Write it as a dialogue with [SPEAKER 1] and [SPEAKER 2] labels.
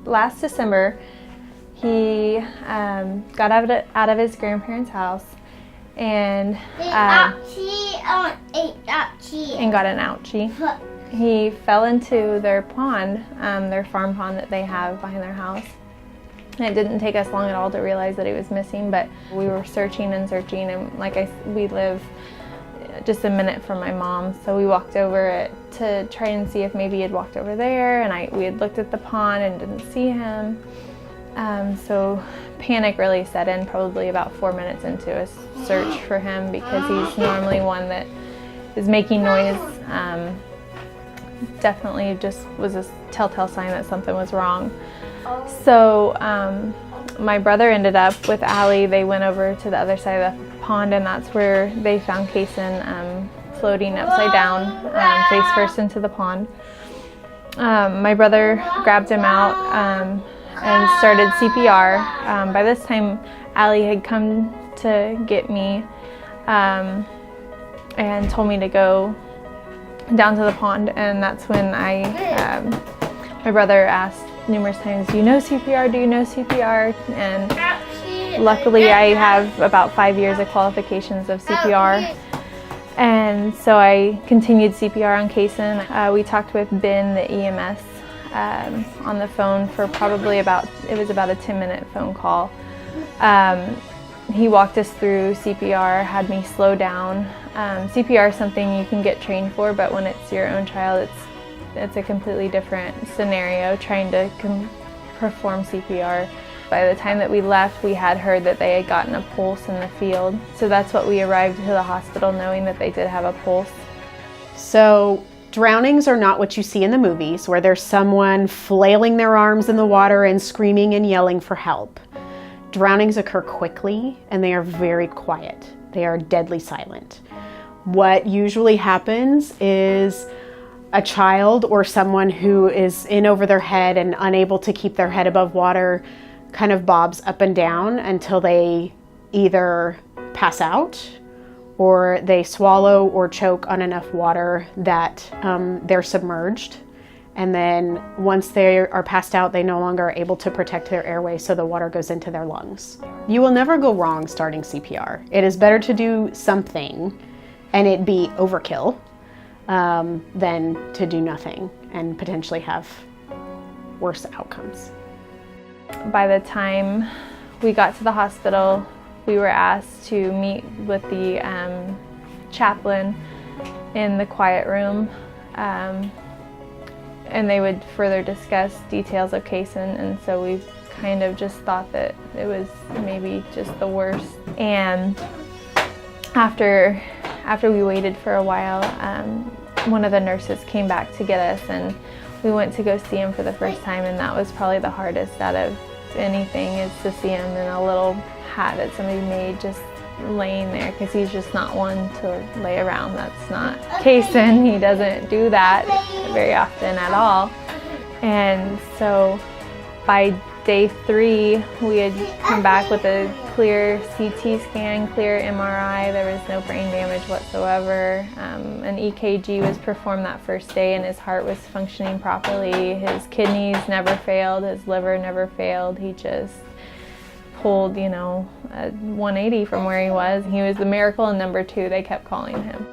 [SPEAKER 1] last December, he got out of his grandparents' house and got an ouchie. He fell into their pond, their farm pond that they have behind their house. And it didn't take us long at all to realize that he was missing, but we were searching and searching, and we live just a minute from my mom, so we walked over to try and see if maybe he had walked over there, and we had looked at the pond and didn't see him. So panic really set in probably about 4 minutes into a search for him, because he's normally one that is making noise. Definitely just was a telltale sign that something was wrong. So my brother ended up with Allie. They went over to the other side of the pond, and that's where they found Kason floating upside down, face first into the pond. My brother grabbed him out and started CPR. By this time, Allie had come to get me and told me to go down to the pond, and that's when my brother asked numerous times, "Do you know CPR? Do you know CPR?" And luckily I have about 5 years of qualifications of CPR. And so I continued CPR on Kason. We talked with Ben, the EMS, on the phone for probably about a 10-minute phone call. He walked us through CPR, had me slow down. CPR is something you can get trained for, but when it's your own child, it's a completely different scenario trying to perform CPR. By the time that we left, we had heard that they had gotten a pulse in the field. So that's what we arrived to the hospital knowing, that they did have a pulse.
[SPEAKER 2] So drownings are not what you see in the movies, where there's someone flailing their arms in the water and screaming and yelling for help. Drownings occur quickly, and they are very quiet. They are deadly silent. What usually happens is a child or someone who is in over their head and unable to keep their head above water kind of bobs up and down until they either pass out or they swallow or choke on enough water that they're submerged. And then once they are passed out, they no longer are able to protect their airway, so the water goes into their lungs. You will never go wrong starting CPR. It is better to do something and it be overkill than to do nothing and potentially have worse outcomes.
[SPEAKER 1] By the time we got to the hospital, we were asked to meet with the chaplain in the quiet room, and they would further discuss details of Kason, and so we kind of just thought that it was maybe just the worst. And after we waited for a while, one of the nurses came back to get us, and we went to go see him for the first time, and that was probably the hardest out of anything, is to see him in a little hat that somebody made just laying there, because he's just not one to lay around. That's not Kason. He doesn't do that very often at all. And so by day 3, we had come back with a clear CT scan, clear MRI. There was no brain damage whatsoever. An EKG was performed that first day, and his heart was functioning properly. His kidneys never failed. His liver never failed. He just pulled, a 180 from where he was. He was the miracle in number 2, they kept calling him.